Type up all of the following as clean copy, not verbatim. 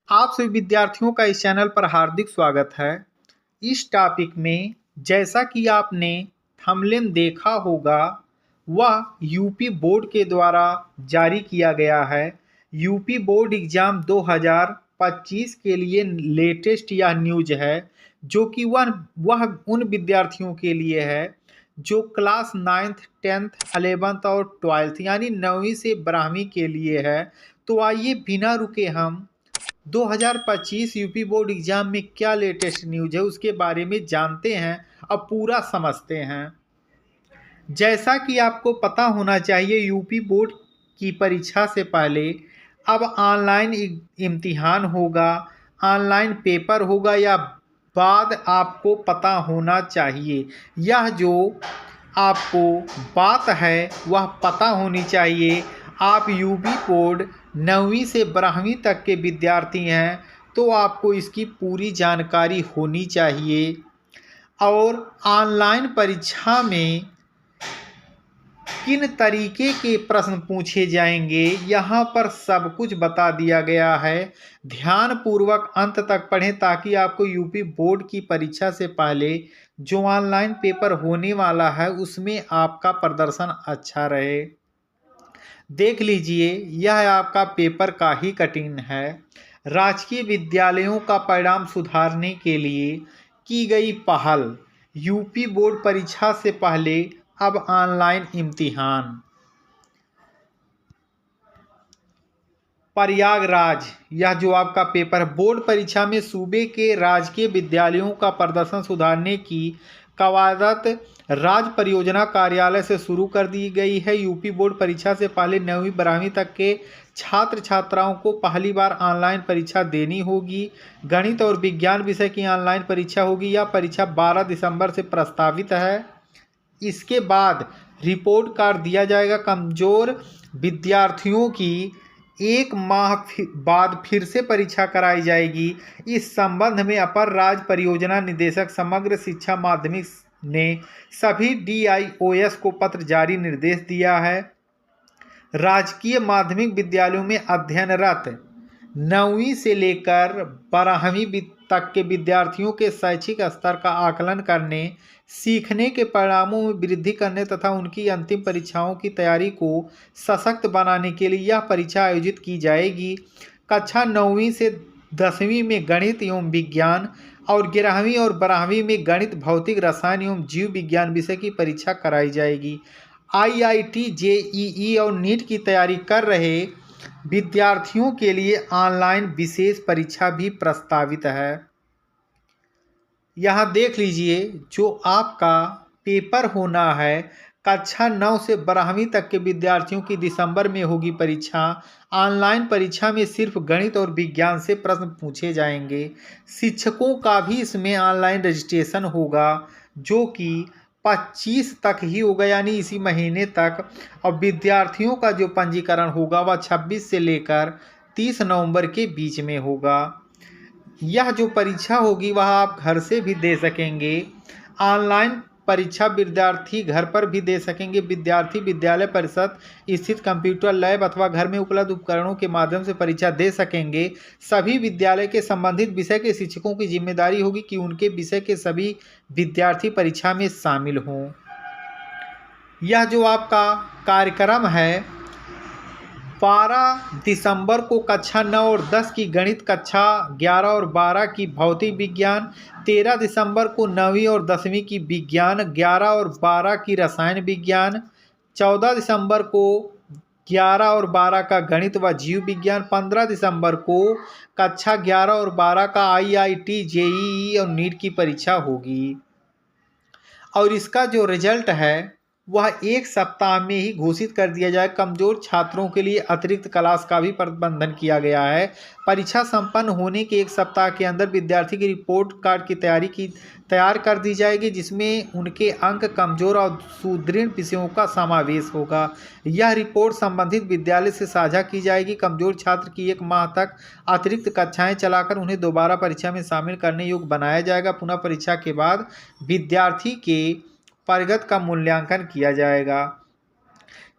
आप सभी विद्यार्थियों का इस चैनल पर हार्दिक स्वागत है। इस टॉपिक में जैसा कि आपने थंबनेल देखा होगा, वह यूपी बोर्ड के द्वारा जारी किया गया है। यूपी बोर्ड एग्ज़ाम 2025 के लिए लेटेस्ट यह न्यूज है, जो कि वह उन विद्यार्थियों के लिए है जो क्लास 9th 10th 11th और 12th यानी 9वीं से 12वीं के लिए है। तो आइए बिना रुके हम 2025 यूपी बोर्ड एग्जाम में क्या लेटेस्ट न्यूज है उसके बारे में जानते हैं और पूरा समझते हैं। जैसा कि आपको पता होना चाहिए, यूपी बोर्ड की परीक्षा से पहले अब ऑनलाइन इम्तिहान होगा, ऑनलाइन पेपर होगा या बाद आपको पता होना चाहिए। यह जो आपको बात है वह पता होनी चाहिए। आप यूपी बोर्ड 9वीं से 12वीं तक के विद्यार्थी हैं तो आपको इसकी पूरी जानकारी होनी चाहिए। और ऑनलाइन परीक्षा में किन तरीके के प्रश्न पूछे जाएंगे, यहाँ पर सब कुछ बता दिया गया है। ध्यानपूर्वक अंत तक पढ़ें ताकि आपको यूपी बोर्ड की परीक्षा से पहले जो ऑनलाइन पेपर होने वाला है उसमें आपका प्रदर्शन अच्छा रहे। देख लीजिए, यह आपका पेपर का ही कटिंग है। राजकीय विद्यालयों का परिणाम सुधारने के लिए की गई पहल। यूपी बोर्ड परीक्षा से पहले अब ऑनलाइन इम्तिहान। प्रयागराज, यह जो आपका पेपर बोर्ड परीक्षा में सूबे के राजकीय विद्यालयों का प्रदर्शन सुधारने की कवायद राज्य परियोजना कार्यालय से शुरू कर दी गई है। यूपी बोर्ड परीक्षा से पहले 9वीं 12वीं तक के छात्र छात्राओं को पहली बार ऑनलाइन परीक्षा देनी होगी। गणित और विज्ञान विषय की ऑनलाइन परीक्षा होगी। यह परीक्षा 12 दिसंबर से प्रस्तावित है। इसके बाद रिपोर्ट कार्ड दिया जाएगा। कमजोर विद्यार्थियों की 1 माह बाद फिर से परीक्षा कराई जाएगी। इस संबंध में अपर राज्य परियोजना निदेशक समग्र शिक्षा माध्यमिक ने सभी DIOS को पत्र जारी निर्देश दिया है। राजकीय माध्यमिक विद्यालयों में अध्ययनरत 9वीं से लेकर 12वीं तक के विद्यार्थियों के शैक्षिक स्तर का आकलन करने, सीखने के परिणामों में वृद्धि करने तथा उनकी अंतिम परीक्षाओं की तैयारी को सशक्त बनाने के लिए यह परीक्षा आयोजित की जाएगी। कक्षा 9वीं से 10वीं में गणित एवं विज्ञान और 11वीं और 12वीं में गणित, भौतिक, रसायन एवं जीव विज्ञान विषय की परीक्षा कराई जाएगी। IIT, JEE और नीट की तैयारी कर रहे विद्यार्थियों के लिए ऑनलाइन विशेष परीक्षा भी प्रस्तावित है। यहाँ देख लीजिए, जो आपका पेपर होना है कक्षा 9 से 12वीं तक के विद्यार्थियों की दिसंबर में होगी परीक्षा। ऑनलाइन परीक्षा में सिर्फ गणित और विज्ञान से प्रश्न पूछे जाएंगे। शिक्षकों का भी इसमें ऑनलाइन रजिस्ट्रेशन होगा जो कि 25 तक ही होगा, यानी इसी महीने तक। और विद्यार्थियों का जो पंजीकरण होगा वह 26 से लेकर 30 नवंबर के बीच में होगा। यह जो परीक्षा होगी वह आप घर से भी दे सकेंगे। ऑनलाइन परीक्षा विद्यार्थी घर पर भी दे सकेंगे। विद्यार्थी विद्यालय परिषद स्थित कंप्यूटर लैब अथवा घर में उपलब्ध उपकरणों के माध्यम से परीक्षा दे सकेंगे। सभी विद्यालय के संबंधित विषय के शिक्षकों की जिम्मेदारी होगी कि उनके विषय के सभी विद्यार्थी परीक्षा में शामिल हों। यह जो आपका कार्यक्रम है, 12 दिसंबर को कक्षा 9 और 10 की गणित, कक्षा 11 और 12 की भौतिक विज्ञान, 13 दिसंबर को 9वीं और 10वीं की विज्ञान, 11 और 12 की रसायन विज्ञान, 14 दिसंबर को 11 और 12 का गणित व जीव विज्ञान, 15 दिसंबर को कक्षा 11 और 12 का IIT, JEE और नीट की परीक्षा होगी। और इसका जो रिजल्ट है वह 1 सप्ताह में ही घोषित कर दिया जाए। कमजोर छात्रों के लिए अतिरिक्त क्लास का भी प्रबंधन किया गया है। परीक्षा संपन्न होने के 1 सप्ताह के अंदर विद्यार्थी की रिपोर्ट कार्ड की तैयार कर दी जाएगी, जिसमें उनके अंक, कमजोर और सुदृढ़ विषयों का समावेश होगा। यह रिपोर्ट संबंधित विद्यालय से साझा की जाएगी। कमजोर छात्र की 1 माह तक अतिरिक्त कक्षाएं चलाकर उन्हें दोबारा परीक्षा में शामिल करने योग्य बनाया जाएगा। पुनः परीक्षा के बाद विद्यार्थी के प्रगति का मूल्यांकन किया जाएगा।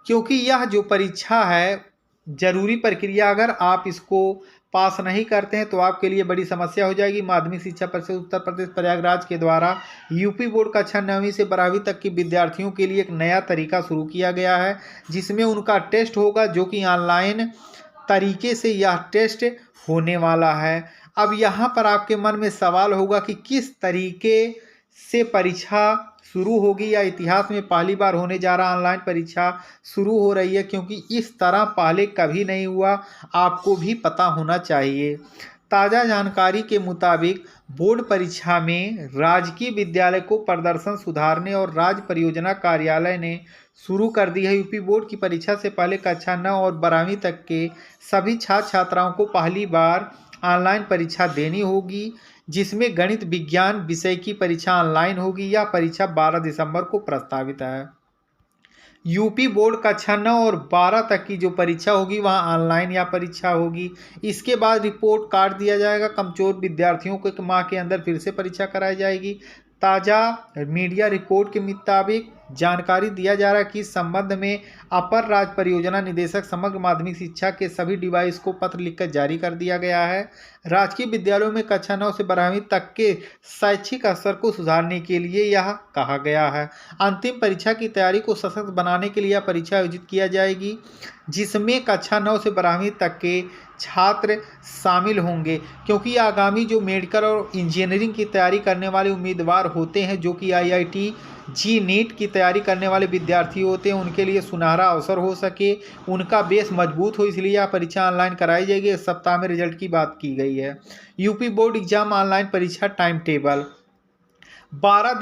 क्योंकि यह जो परीक्षा है जरूरी प्रक्रिया, अगर आप इसको पास नहीं करते हैं तो आपके लिए बड़ी समस्या हो जाएगी। माध्यमिक शिक्षा परिषद उत्तर प्रदेश प्रयागराज के द्वारा यूपी बोर्ड कक्षा 9वीं से 12वीं तक के विद्यार्थियों के लिए एक नया तरीका शुरू किया गया है, जिसमें उनका टेस्ट होगा, जो कि ऑनलाइन तरीके से यह टेस्ट होने वाला है। अब यहाँ पर आपके मन में सवाल होगा कि किस तरीके से परीक्षा शुरू होगी, या इतिहास में पहली बार होने जा रहा ऑनलाइन परीक्षा शुरू हो रही है, क्योंकि इस तरह पहले कभी नहीं हुआ, आपको भी पता होना चाहिए। ताज़ा जानकारी के मुताबिक बोर्ड परीक्षा में राजकीय विद्यालय को प्रदर्शन सुधारने और राज्य परियोजना कार्यालय ने शुरू कर दी है। यूपी बोर्ड की परीक्षा से पहले कक्षा 9 और 12वीं तक के सभी छात्र छात्राओं को पहली बार ऑनलाइन परीक्षा देनी होगी, जिसमें गणित विज्ञान विषय की परीक्षा ऑनलाइन होगी। यह परीक्षा 12 दिसंबर को प्रस्तावित है। यूपी बोर्ड कक्षा 9 और 12 तक की जो परीक्षा होगी वहाँ ऑनलाइन या परीक्षा होगी। इसके बाद रिपोर्ट कार्ड दिया जाएगा। कमजोर विद्यार्थियों को 1 माह के अंदर फिर से परीक्षा कराई जाएगी। ताज़ा मीडिया रिपोर्ट के मुताबिक जानकारी दिया जा रहा है कि इस संबंध में अपर राज्य परियोजना निदेशक समग्र माध्यमिक शिक्षा के सभी डिवाइस को पत्र लिखकर जारी कर दिया गया है। राजकीय विद्यालयों में कक्षा 9 से 12वीं तक के शैक्षिक स्तर को सुधारने के लिए यह कहा गया है। अंतिम परीक्षा की तैयारी को सशक्त बनाने के लिए यह परीक्षा आयोजित किया जाएगी, जिसमें कक्षा 9 से 12वीं तक के छात्र शामिल होंगे, क्योंकि आगामी जो मेडिकल और इंजीनियरिंग की तैयारी करने वाले उम्मीदवार होते हैं, जो कि IIT जी-नीट की तैयारी करने वाले विद्यार्थी होते हैं, उनके लिए सुनहरा अवसर हो सके, उनका बेस मजबूत हो, इसलिए यह परीक्षा ऑनलाइन कराई जाएगी। इस सप्ताह में रिजल्ट की बात की गई है। यूपी बोर्ड एग्जाम ऑनलाइन परीक्षा टाइम टेबल 12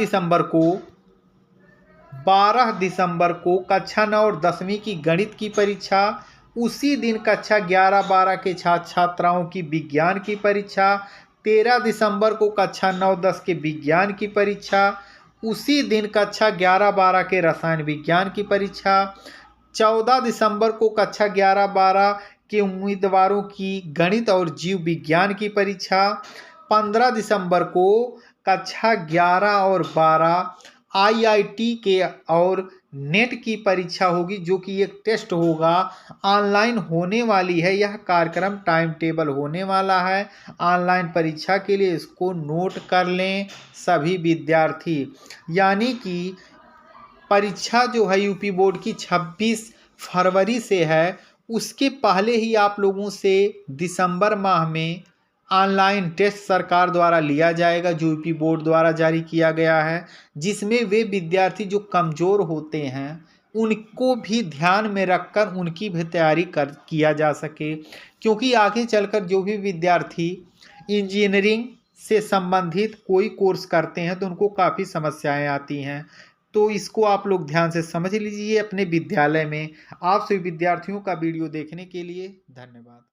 दिसंबर को कक्षा 9 और 10वीं की गणित की परीक्षा, उसी दिन कक्षा 11-12 के छात्र छात्राओं की विज्ञान की परीक्षा, 13 दिसंबर को कक्षा 9-10 के विज्ञान की परीक्षा, उसी दिन कक्षा 11-12 के रसायन विज्ञान की परीक्षा, 14 दिसंबर को कक्षा 11-12 के उम्मीदवारों की गणित और जीव विज्ञान की परीक्षा, 15 दिसंबर को कक्षा 11 और 12 IIT के और नेट की परीक्षा होगी, जो कि एक टेस्ट होगा, ऑनलाइन होने वाली है। यह कार्यक्रम टाइम टेबल होने वाला है ऑनलाइन परीक्षा के लिए, इसको नोट कर लें सभी विद्यार्थी। यानी कि परीक्षा जो है यूपी बोर्ड की 26 फरवरी से है, उसके पहले ही आप लोगों से दिसंबर माह में ऑनलाइन टेस्ट सरकार द्वारा लिया जाएगा, जो यूपी बोर्ड द्वारा जारी किया गया है, जिसमें वे विद्यार्थी जो कमज़ोर होते हैं उनको भी ध्यान में रखकर उनकी भी तैयारी किया जा सके, क्योंकि आगे चलकर जो भी विद्यार्थी इंजीनियरिंग से संबंधित कोई कोर्स करते हैं तो उनको काफ़ी समस्याएं आती हैं। तो इसको आप लोग ध्यान से समझ लीजिए अपने विद्यालय में। आप सभी विद्यार्थियों का वीडियो देखने के लिए धन्यवाद।